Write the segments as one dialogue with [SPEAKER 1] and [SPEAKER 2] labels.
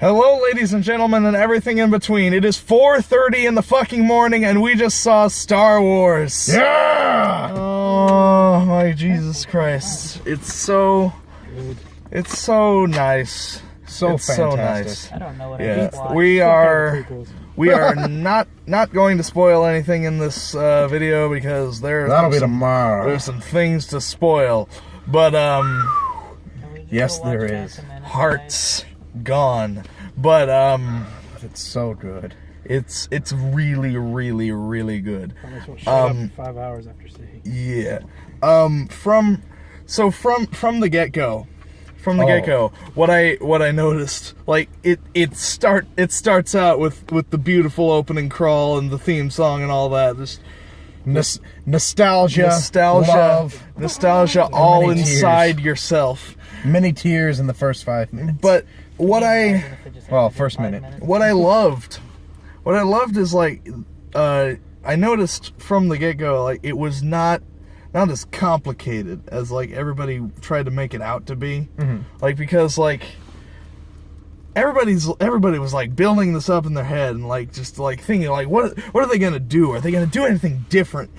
[SPEAKER 1] Hello, ladies and gentlemen, and everything in between. It is 4:30 in the fucking morning, and we just saw Star Wars.
[SPEAKER 2] Yeah!
[SPEAKER 1] Oh, my Jesus Christ. It's so nice.
[SPEAKER 2] So
[SPEAKER 1] it's
[SPEAKER 2] fantastic.
[SPEAKER 1] so nice.
[SPEAKER 3] I don't know what I just watched.
[SPEAKER 1] We are not going to spoil anything in this video because
[SPEAKER 2] That'll be tomorrow.
[SPEAKER 1] There's some things to spoil. But,
[SPEAKER 2] Yes, there is.
[SPEAKER 1] Hearts gone. But
[SPEAKER 2] It's so good.
[SPEAKER 1] it's really really good.
[SPEAKER 4] Promise won't shut up 5 hours after seeing.
[SPEAKER 1] Yeah. From the get-go. What I noticed, like it starts out with the beautiful opening crawl and the theme song and all that. Just
[SPEAKER 2] Nostalgia, love,
[SPEAKER 1] all
[SPEAKER 2] many
[SPEAKER 1] inside
[SPEAKER 2] tears.
[SPEAKER 1] yourself.
[SPEAKER 2] Many tears in the first 5 minutes.
[SPEAKER 1] But
[SPEAKER 2] first minute.
[SPEAKER 1] what I loved is like I noticed from the get-go, like it was not as complicated as like everybody tried to make it out to be.
[SPEAKER 2] Mm-hmm.
[SPEAKER 1] Like, because like everybody was like building this up in their head and like just like thinking like what are they gonna do? Are they gonna do anything different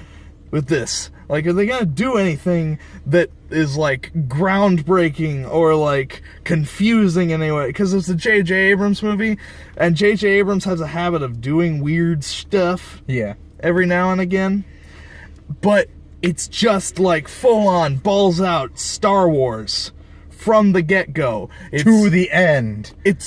[SPEAKER 1] with this? Like, are they gonna do anything that is like groundbreaking or like confusing in any way? Because it's a J.J. Abrams movie, and J.J. Abrams has a habit of doing weird stuff.
[SPEAKER 2] Yeah.
[SPEAKER 1] Every now and again, but it's just like full on balls out Star Wars from the get-go.
[SPEAKER 2] To the end.
[SPEAKER 1] It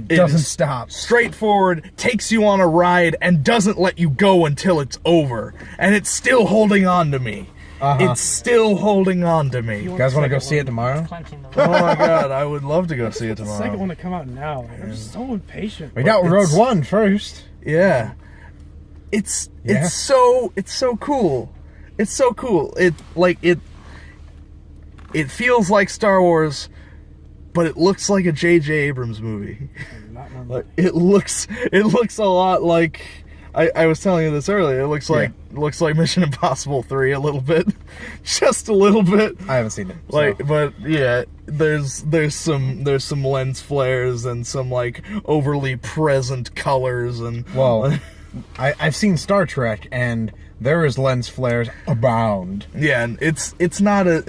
[SPEAKER 2] doesn't stop.
[SPEAKER 1] Straightforward, takes you on a ride, and doesn't let you go until it's over. And it's still holding on to me. It's still holding on to me.
[SPEAKER 2] You guys want to go see it tomorrow?
[SPEAKER 1] Oh my god, I would love to go see it
[SPEAKER 4] The
[SPEAKER 1] tomorrow.
[SPEAKER 4] second one to come out now. Like, I'm just so impatient.
[SPEAKER 2] We got Road One first.
[SPEAKER 1] Yeah. It's so cool. It's so cool. It feels like Star Wars, but it looks like a J.J. Abrams movie. Like, it looks a lot like I was telling you this earlier. It looks like Mission Impossible 3 a little bit, just a little bit.
[SPEAKER 2] I haven't seen it. So.
[SPEAKER 1] Like, but yeah, there's some lens flares and some like overly present colors and
[SPEAKER 2] well, I've seen Star Trek and there is lens flares abound.
[SPEAKER 1] Yeah, and it's not as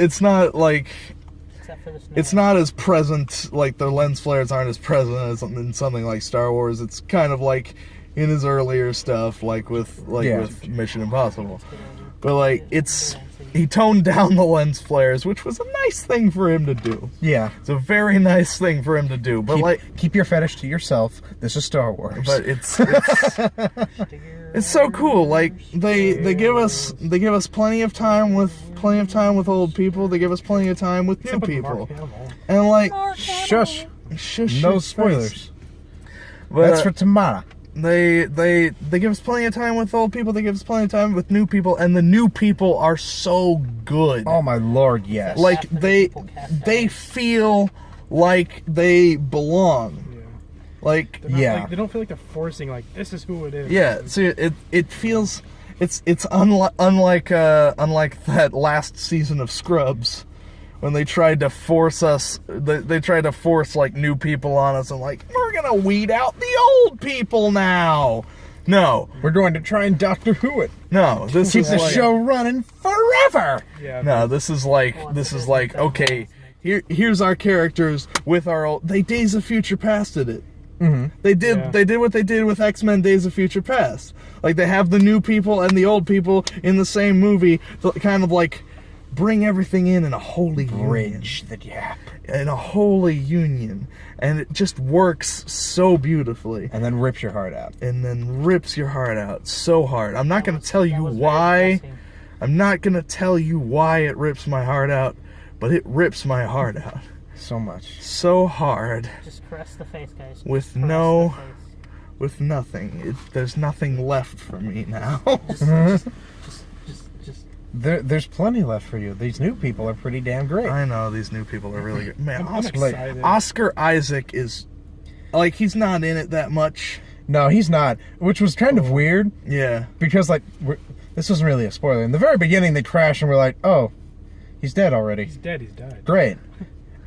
[SPEAKER 1] present, like the lens flares aren't as present as in something like Star Wars. It's kind of like in his earlier stuff, like with Mission Impossible. But like he toned down the lens flares, which was a nice thing for him to do.
[SPEAKER 2] Yeah.
[SPEAKER 1] It's a very nice thing for him to do. But
[SPEAKER 2] keep your fetish to yourself. This is Star Wars.
[SPEAKER 1] But it's so cool. Like they give us plenty of time with old people. They give us plenty of time with new people. And like
[SPEAKER 2] shush.
[SPEAKER 1] your
[SPEAKER 2] No
[SPEAKER 1] face.
[SPEAKER 2] spoilers.
[SPEAKER 1] But,
[SPEAKER 2] that's for tomorrow.
[SPEAKER 1] They give us plenty of time with old people. They give us plenty of time with new people, and the new people are so good.
[SPEAKER 2] Oh my lord, yes.
[SPEAKER 1] Like they feel like they belong. Like
[SPEAKER 4] they don't feel like they're forcing. Like, this is who it is.
[SPEAKER 1] Yeah. So it feels it's unlike that last season of Scrubs, when they tried to force us. They tried to force like new people on us and like, we're gonna weed out the old people now. No,
[SPEAKER 2] we're going to try and Doctor Who it.
[SPEAKER 1] No, this
[SPEAKER 2] keep
[SPEAKER 1] is
[SPEAKER 2] the
[SPEAKER 1] like,
[SPEAKER 2] show running forever.
[SPEAKER 4] Yeah.
[SPEAKER 1] No, this is like okay. Here's our characters with our old. They Days of Future Pasted it.
[SPEAKER 2] Mm-hmm.
[SPEAKER 1] They did what they did with X-Men Days of Future Past. Like, they have the new people and the old people in the same movie to kind of like bring everything in a holy
[SPEAKER 2] bridge
[SPEAKER 1] union.
[SPEAKER 2] the gap.
[SPEAKER 1] In a holy union. And it just works so beautifully.
[SPEAKER 2] And then rips your heart out.
[SPEAKER 1] And then rips your heart out so hard. I'm not going to tell you why. I'm not going to tell you why it rips my heart out, but it rips my heart out.
[SPEAKER 2] So much.
[SPEAKER 1] So hard.
[SPEAKER 3] Just caress the face, guys.
[SPEAKER 1] With nothing. There's nothing left for me now.
[SPEAKER 2] There's plenty left for you. These new people are pretty damn great.
[SPEAKER 1] I know, these new people are really good. Man,
[SPEAKER 4] I'm excited.
[SPEAKER 1] Oscar Isaac is, like, he's not in it that much.
[SPEAKER 2] No, he's not. Which was kind of weird.
[SPEAKER 1] Yeah.
[SPEAKER 2] Because, like, this wasn't really a spoiler. In the very beginning, they crash and we're like, oh, he's dead already.
[SPEAKER 4] He's dead. He's died.
[SPEAKER 2] Great.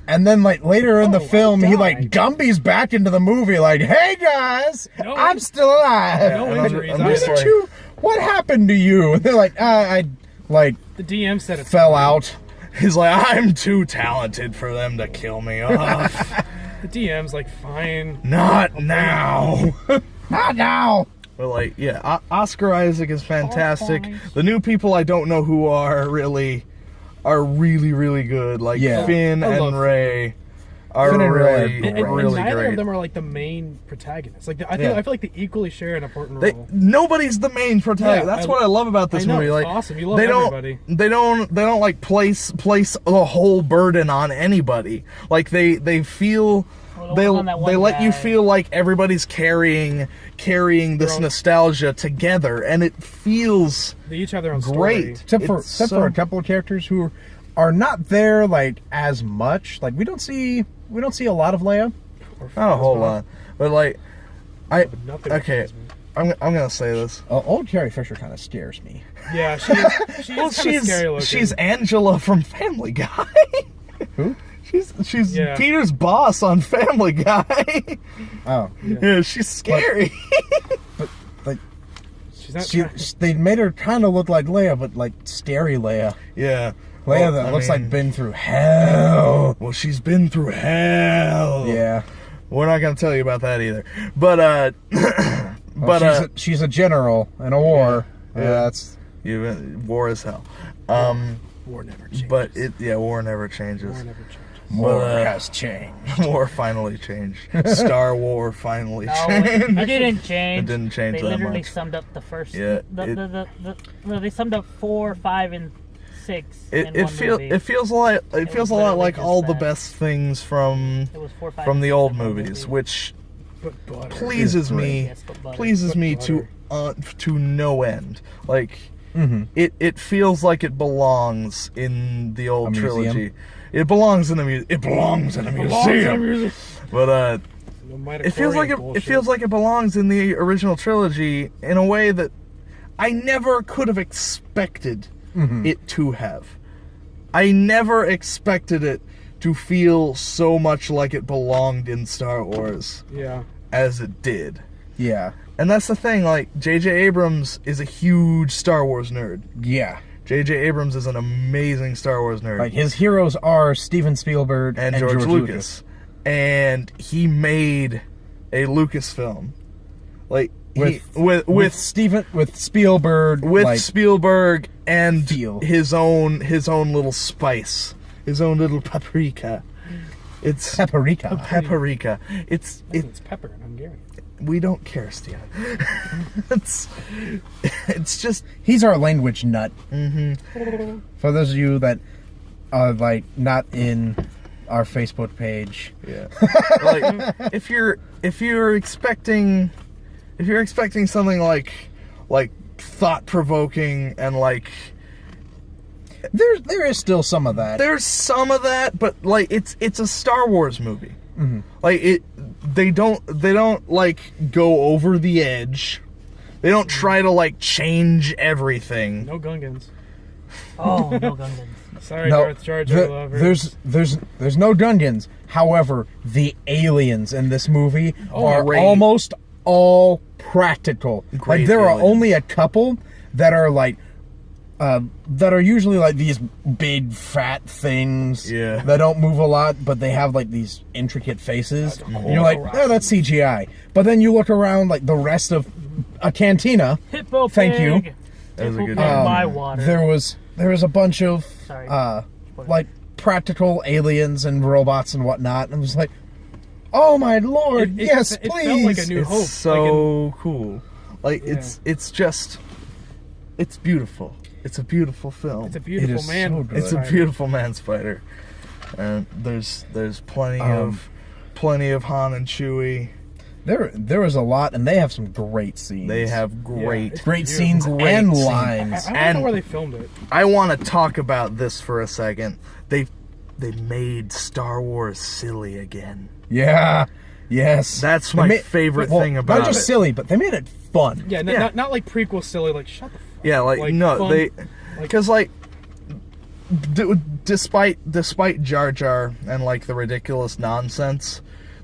[SPEAKER 2] And then, like, later in the
[SPEAKER 4] Oh,
[SPEAKER 2] film,
[SPEAKER 4] I
[SPEAKER 2] he, like,
[SPEAKER 4] died.
[SPEAKER 2] Gumby's back into the movie, like, hey, guys,
[SPEAKER 4] No
[SPEAKER 2] I'm
[SPEAKER 4] in-
[SPEAKER 2] still alive.
[SPEAKER 4] No
[SPEAKER 1] and I'm
[SPEAKER 4] injuries.
[SPEAKER 1] just
[SPEAKER 4] either.
[SPEAKER 2] Didn't you? What happened to you? And they're like, I like,
[SPEAKER 4] The DM said it
[SPEAKER 2] fell out.
[SPEAKER 1] He's like, I'm too talented for them to kill me off.
[SPEAKER 4] The DM's like, fine.
[SPEAKER 1] Not now.
[SPEAKER 2] Not now.
[SPEAKER 1] But like, yeah, Oscar Isaac is fantastic.
[SPEAKER 3] fine.
[SPEAKER 1] The new people I don't know who are really good. Like
[SPEAKER 2] Yeah.
[SPEAKER 1] Finn
[SPEAKER 4] I love
[SPEAKER 1] and Ray are
[SPEAKER 2] Finn and Ray are
[SPEAKER 1] really,
[SPEAKER 2] great.
[SPEAKER 4] And
[SPEAKER 1] really
[SPEAKER 4] neither
[SPEAKER 1] great.
[SPEAKER 4] of them are like the main protagonists. Like I
[SPEAKER 1] Yeah.
[SPEAKER 4] feel like they equally share an important
[SPEAKER 1] They,
[SPEAKER 4] role.
[SPEAKER 1] nobody's the main protagonist.
[SPEAKER 4] Yeah,
[SPEAKER 1] That's what I love about this
[SPEAKER 4] I know,
[SPEAKER 1] movie.
[SPEAKER 4] it's
[SPEAKER 1] Like,
[SPEAKER 4] awesome. You love
[SPEAKER 1] they
[SPEAKER 4] everybody.
[SPEAKER 1] don't like place the whole burden on anybody. Like they feel.
[SPEAKER 3] Well, the one on that
[SPEAKER 1] They
[SPEAKER 3] one
[SPEAKER 1] let you
[SPEAKER 3] guy.
[SPEAKER 1] feel like everybody's carrying this
[SPEAKER 4] all-
[SPEAKER 1] nostalgia together, and it feels
[SPEAKER 4] They each have their own
[SPEAKER 1] great.
[SPEAKER 4] story.
[SPEAKER 2] Except for a couple of characters who are not there, like, as much. Like, we don't see a lot of Leia.
[SPEAKER 1] not a whole lot, but like
[SPEAKER 4] Nothing
[SPEAKER 1] okay,
[SPEAKER 4] affects me.
[SPEAKER 1] I'm gonna say this.
[SPEAKER 2] Old Carrie Fisher kind of scares me.
[SPEAKER 4] Yeah, she is
[SPEAKER 1] Well,
[SPEAKER 4] kind of scary looking.
[SPEAKER 1] she's Angela from Family Guy.
[SPEAKER 2] Who?
[SPEAKER 1] She's
[SPEAKER 4] Yeah.
[SPEAKER 1] Peter's boss on Family Guy.
[SPEAKER 2] Oh,
[SPEAKER 1] Yeah, she's scary.
[SPEAKER 2] like
[SPEAKER 4] She's not.
[SPEAKER 2] they made her kind of look like Leia, but like scary Leia.
[SPEAKER 1] Yeah,
[SPEAKER 2] Leia
[SPEAKER 1] Well,
[SPEAKER 2] that
[SPEAKER 1] I
[SPEAKER 2] looks
[SPEAKER 1] mean,
[SPEAKER 2] like been through hell.
[SPEAKER 1] Well, she's been through hell.
[SPEAKER 2] Yeah,
[SPEAKER 1] We're not gonna tell you about that either. But
[SPEAKER 2] she's a general in a war.
[SPEAKER 1] Yeah.
[SPEAKER 2] Yeah, that's
[SPEAKER 1] war is hell.
[SPEAKER 4] War never changes.
[SPEAKER 1] But war never changes.
[SPEAKER 4] War never changes.
[SPEAKER 2] war
[SPEAKER 1] But,
[SPEAKER 2] has changed.
[SPEAKER 1] War finally changed. Star War finally
[SPEAKER 3] No,
[SPEAKER 1] changed.
[SPEAKER 3] it didn't change.
[SPEAKER 1] It didn't change
[SPEAKER 3] They
[SPEAKER 1] that
[SPEAKER 3] literally
[SPEAKER 1] much.
[SPEAKER 3] summed up the first.
[SPEAKER 1] Yeah,
[SPEAKER 3] They summed up 4, 5, and 6. in
[SPEAKER 1] It
[SPEAKER 3] one
[SPEAKER 1] feels
[SPEAKER 3] movie.
[SPEAKER 1] it feels like it feels
[SPEAKER 3] was
[SPEAKER 1] a lot
[SPEAKER 3] literally
[SPEAKER 1] like
[SPEAKER 3] just
[SPEAKER 1] all the
[SPEAKER 3] that.
[SPEAKER 1] best things from
[SPEAKER 3] It was 4, 5,
[SPEAKER 1] from
[SPEAKER 3] and
[SPEAKER 1] the
[SPEAKER 3] 6
[SPEAKER 1] old
[SPEAKER 3] in one
[SPEAKER 1] movies,
[SPEAKER 3] movie.
[SPEAKER 1] which
[SPEAKER 4] But butter.
[SPEAKER 1] pleases me.
[SPEAKER 3] Yes, but butter.
[SPEAKER 1] Pleases me to no end. Like it feels like it belongs in the old
[SPEAKER 2] A museum?
[SPEAKER 1] trilogy. It belongs in the It belongs in a museum. But it feels like it feels like it belongs in the original trilogy in a way that I never could have expected it to have. I never expected it to feel so much like it belonged in Star Wars
[SPEAKER 4] Yeah.
[SPEAKER 1] as it did.
[SPEAKER 2] Yeah,
[SPEAKER 1] And that's the thing, like, J.J. Abrams is a huge Star Wars nerd.
[SPEAKER 2] yeah.
[SPEAKER 1] J.J. Abrams is an amazing Star Wars nerd.
[SPEAKER 2] Like, his heroes are Steven Spielberg
[SPEAKER 1] and George Lucas. And he made a Lucasfilm. Like,
[SPEAKER 2] with Spielberg,
[SPEAKER 1] with
[SPEAKER 2] like,
[SPEAKER 1] Spielberg and
[SPEAKER 2] feel.
[SPEAKER 1] his own little spice, his own little paprika. It's
[SPEAKER 2] paprika.
[SPEAKER 1] paprika. It's
[SPEAKER 4] It's pepper in Hungarian.
[SPEAKER 1] we don't care, Steven. it's just
[SPEAKER 2] He's our language nut. Mm-hmm. For those of you that are like not in our Facebook page,
[SPEAKER 1] yeah. Like if you're expecting something like thought provoking and like
[SPEAKER 2] there is still some of that.
[SPEAKER 1] there's some of that, but like it's a Star Wars movie. Like they don't like go over the edge. They don't try to like change everything.
[SPEAKER 4] No Gungans.
[SPEAKER 3] Oh, no Gungans.
[SPEAKER 4] Sorry,
[SPEAKER 2] No,
[SPEAKER 4] Darth Jar Jar lovers.
[SPEAKER 2] there's no Gungans. However, the aliens in this movie are
[SPEAKER 1] great.
[SPEAKER 2] almost all practical.
[SPEAKER 1] Great
[SPEAKER 2] Like there are
[SPEAKER 1] aliens.
[SPEAKER 2] only a couple that are like that are usually like these big fat things
[SPEAKER 1] Yeah.
[SPEAKER 2] that don't move a lot, but they have like these intricate faces. And you're like,
[SPEAKER 4] cool.
[SPEAKER 2] oh, that's CGI. But then you look around like the rest of a cantina.
[SPEAKER 3] Hippo
[SPEAKER 2] Thank you.
[SPEAKER 3] pig.
[SPEAKER 1] That was a
[SPEAKER 3] Hippo
[SPEAKER 1] good
[SPEAKER 3] pig
[SPEAKER 1] job.
[SPEAKER 3] by water.
[SPEAKER 2] There was a bunch of
[SPEAKER 3] Sorry.
[SPEAKER 2] like practical aliens and robots and whatnot, and I was like, oh my lord, yes,
[SPEAKER 4] it
[SPEAKER 2] please.
[SPEAKER 4] felt like a new
[SPEAKER 1] It's
[SPEAKER 4] hope.
[SPEAKER 1] so cool. Like
[SPEAKER 4] Yeah.
[SPEAKER 1] it's just it's beautiful. It's a beautiful film.
[SPEAKER 4] It's a beautiful
[SPEAKER 2] is
[SPEAKER 4] man.
[SPEAKER 2] so good.
[SPEAKER 1] It's a beautiful man spider. And there's plenty of Han and Chewie.
[SPEAKER 2] There was a lot, and they have some great scenes.
[SPEAKER 1] They have great
[SPEAKER 4] it's
[SPEAKER 2] great
[SPEAKER 4] beautiful.
[SPEAKER 2] scenes
[SPEAKER 1] Great
[SPEAKER 2] and
[SPEAKER 1] scenes.
[SPEAKER 2] lines.
[SPEAKER 4] I don't
[SPEAKER 1] And-
[SPEAKER 4] know where they filmed it.
[SPEAKER 1] I want to talk about this for a second. They made Star Wars silly again.
[SPEAKER 2] Yeah, yes.
[SPEAKER 1] That's
[SPEAKER 2] They
[SPEAKER 1] my favorite thing about
[SPEAKER 2] not just
[SPEAKER 1] it.
[SPEAKER 2] silly, but they made it fun.
[SPEAKER 4] Yeah,
[SPEAKER 1] Yeah.
[SPEAKER 4] Not like prequel silly. Like shut the. Fuck
[SPEAKER 1] Yeah, like no,
[SPEAKER 4] fun,
[SPEAKER 1] they
[SPEAKER 4] like-
[SPEAKER 1] because like despite Jar Jar and like the ridiculous nonsense,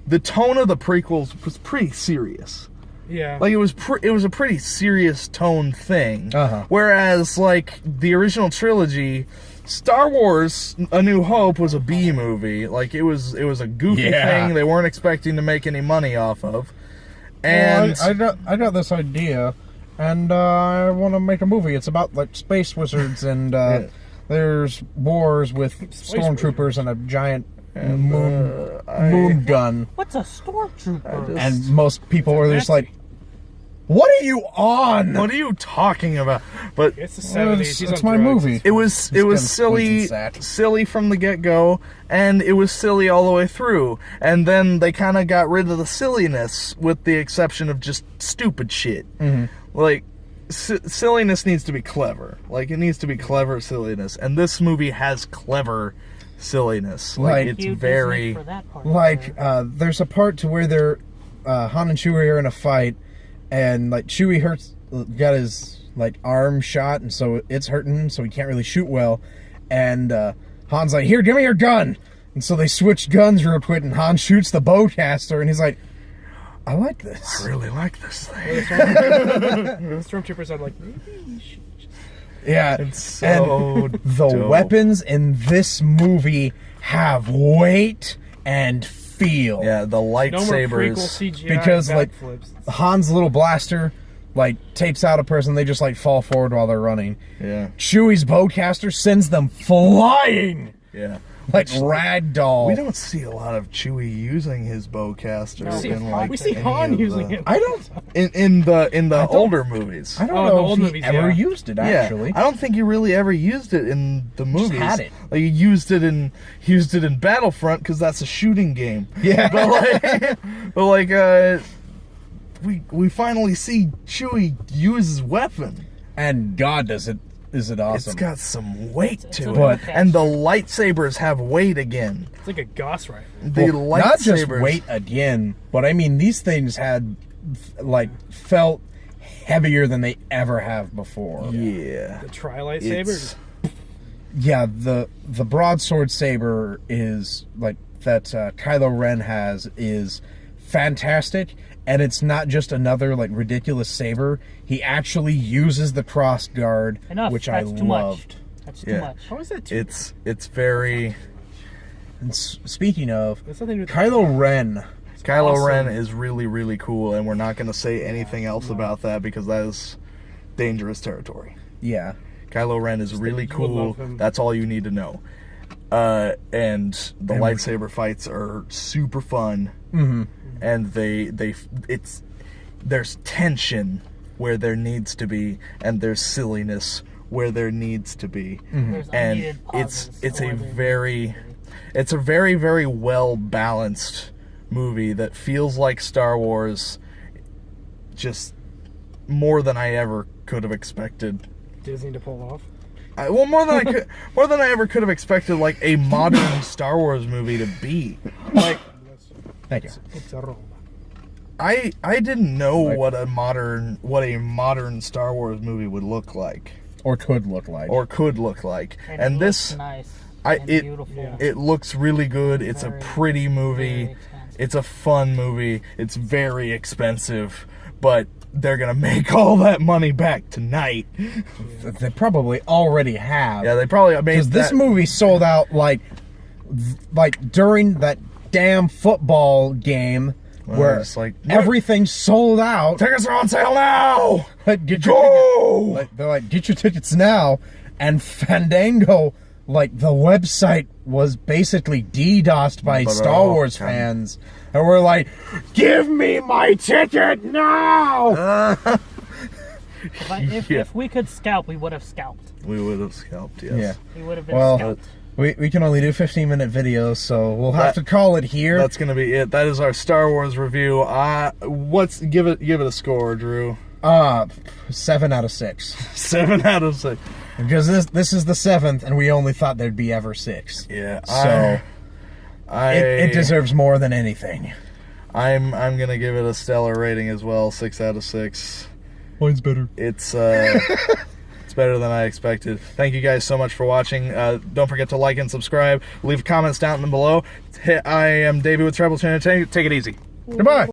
[SPEAKER 1] the tone of the prequels was pretty serious.
[SPEAKER 4] Yeah.
[SPEAKER 1] Like it was a pretty serious tone thing.
[SPEAKER 2] Uh-huh.
[SPEAKER 1] Whereas like the original trilogy, Star Wars: A New Hope was a B movie. Like it was a goofy thing they weren't expecting to make any money off of. And
[SPEAKER 2] well, I got this idea, and I want to make a movie. It's about like space wizards, and there's wars with stormtroopers and a giant moon gun.
[SPEAKER 3] What's a stormtrooper?
[SPEAKER 2] And most people are just like, "What are you on?
[SPEAKER 1] What are you talking about?" But
[SPEAKER 4] It's the 70s.
[SPEAKER 2] It's my movie.
[SPEAKER 1] it was silly from the get-go, and it was silly all the way through. And then they kind of got rid of the silliness, with the exception of just stupid shit.
[SPEAKER 2] Mm-hmm.
[SPEAKER 1] Like silliness needs to be clever. Like it needs to be clever silliness, and this movie has clever silliness. Like it's very
[SPEAKER 2] there's a part to where they're Han and Chewie are in a fight, and like Chewie got his like arm shot, and so it's hurting, so he can't really shoot well. And Han's like, "Here, give me your gun." And so they switch guns real quick, and Han shoots the bowcaster, and he's like, "I like this.
[SPEAKER 1] I really like this thing."
[SPEAKER 4] The stormtroopers are like, maybe we should just...
[SPEAKER 2] Yeah,
[SPEAKER 1] It's so
[SPEAKER 2] and the
[SPEAKER 1] dope.
[SPEAKER 2] weapons in this movie have weight and feel.
[SPEAKER 1] Yeah, the
[SPEAKER 4] No more prequel
[SPEAKER 1] lightsabers.
[SPEAKER 4] CGI
[SPEAKER 2] Because, like,
[SPEAKER 4] backflips.
[SPEAKER 2] Han's little blaster like takes out a person, they just like fall forward while they're running.
[SPEAKER 1] Yeah,
[SPEAKER 2] Chewie's bowcaster sends them flying
[SPEAKER 1] yeah.
[SPEAKER 2] like ragdoll.
[SPEAKER 1] We don't see a lot of Chewie using his bowcaster.
[SPEAKER 3] No,
[SPEAKER 4] we see
[SPEAKER 1] any
[SPEAKER 4] Han
[SPEAKER 1] of
[SPEAKER 4] using
[SPEAKER 1] the-
[SPEAKER 4] it.
[SPEAKER 2] I don't
[SPEAKER 1] in the older movies.
[SPEAKER 2] I don't
[SPEAKER 4] Oh, the
[SPEAKER 2] know
[SPEAKER 4] old
[SPEAKER 2] if he
[SPEAKER 4] movies,
[SPEAKER 2] ever
[SPEAKER 4] yeah.
[SPEAKER 2] used it actually.
[SPEAKER 1] I don't think you really ever used it in the movies.
[SPEAKER 2] had it.
[SPEAKER 1] Like you used it in Battlefront because that's a shooting game.
[SPEAKER 2] Yeah.
[SPEAKER 1] but we finally see Chewie use his weapon.
[SPEAKER 2] And God, is it awesome.
[SPEAKER 1] It's got some weight
[SPEAKER 3] It's
[SPEAKER 1] to
[SPEAKER 3] a
[SPEAKER 1] it,
[SPEAKER 3] weight.
[SPEAKER 1] and the lightsabers have weight again.
[SPEAKER 4] It's like a Gauss rifle.
[SPEAKER 1] The
[SPEAKER 2] Well, not just
[SPEAKER 1] lightsabers.
[SPEAKER 2] weight again, but I mean these things had felt heavier than they ever have before.
[SPEAKER 1] Yeah.
[SPEAKER 4] The tri-lightsaber.
[SPEAKER 1] It's-
[SPEAKER 2] Yeah, the broadsword saber is like that Kylo Ren has is fantastic, and it's not just another like ridiculous saber. He actually uses the cross guard,
[SPEAKER 3] Enough.
[SPEAKER 2] which
[SPEAKER 3] That's
[SPEAKER 2] I
[SPEAKER 3] too
[SPEAKER 2] loved.
[SPEAKER 3] much. That's too
[SPEAKER 1] Yeah.
[SPEAKER 3] much.
[SPEAKER 4] How is that too?
[SPEAKER 1] It's very.
[SPEAKER 2] And speaking of,
[SPEAKER 4] That's nothing to do with
[SPEAKER 2] Kylo Ren,
[SPEAKER 1] Kylo
[SPEAKER 4] awesome.
[SPEAKER 1] Ren is really, really cool, and we're not going to say anything else about that because that is dangerous territory.
[SPEAKER 2] yeah,
[SPEAKER 1] Kylo Ren is really
[SPEAKER 4] you would
[SPEAKER 1] cool.
[SPEAKER 4] love him.
[SPEAKER 1] That's all you need to know. And the lightsaber fights are super fun, and there's tension where there needs to be, and there's silliness where there needs to be,
[SPEAKER 3] There's
[SPEAKER 1] and
[SPEAKER 3] unneeded pauses
[SPEAKER 1] it's a
[SPEAKER 3] or there-
[SPEAKER 1] very, very well balanced movie that feels like Star Wars, just more than I ever could have expected.
[SPEAKER 4] Disney to pull off.
[SPEAKER 1] More than I ever could have expected, like a modern Star Wars movie to be. Like
[SPEAKER 2] thank you.
[SPEAKER 4] It's a Roma.
[SPEAKER 1] I didn't know what a modern Star Wars movie would look like
[SPEAKER 2] Or could look like.
[SPEAKER 1] or could look like,
[SPEAKER 3] And it
[SPEAKER 1] this
[SPEAKER 3] looks nice. and
[SPEAKER 1] it
[SPEAKER 3] beautiful.
[SPEAKER 4] yeah.
[SPEAKER 1] it looks really good. It's a
[SPEAKER 3] Very,
[SPEAKER 1] pretty movie.
[SPEAKER 3] very expensive.
[SPEAKER 1] It's a fun movie. It's very expensive, but they're gonna make all that money back tonight.
[SPEAKER 2] They probably already have.
[SPEAKER 1] Yeah, they probably made
[SPEAKER 2] Because this
[SPEAKER 1] that-
[SPEAKER 2] movie sold out like during that damn football game where
[SPEAKER 1] it's like,
[SPEAKER 2] everything sold out.
[SPEAKER 1] Tickets are on sale now.
[SPEAKER 2] Like, get
[SPEAKER 1] Go!
[SPEAKER 2] your tickets. They're like, get your tickets now. And Fandango, like the website was basically DDoSed by
[SPEAKER 1] But,
[SPEAKER 2] Star Wars
[SPEAKER 1] okay.
[SPEAKER 2] fans, and we're like, give me my ticket now.
[SPEAKER 3] If we could scalp, we would have scalped.
[SPEAKER 1] We would have scalped. Yes.
[SPEAKER 2] Yeah.
[SPEAKER 3] We would have been
[SPEAKER 2] Well,
[SPEAKER 3] scalped.
[SPEAKER 2] we can only do 15-minute videos, so we'll have to call it here.
[SPEAKER 1] That's gonna be it. That is our Star Wars review. Give it a score, Drew?
[SPEAKER 2] 7 out of 6.
[SPEAKER 1] 7 out of 6.
[SPEAKER 2] Because this is the 7th, and we only thought there'd be ever 6.
[SPEAKER 1] Yeah.
[SPEAKER 2] So it deserves more than anything.
[SPEAKER 1] I'm gonna give it a stellar rating as well. 6 out of 6.
[SPEAKER 2] Mine's better.
[SPEAKER 1] It's It's better than I expected. Thank you guys so much for watching. Don't forget to like and subscribe. Leave comments down below. I am David with Treblechin. Take it easy.
[SPEAKER 2] Goodbye.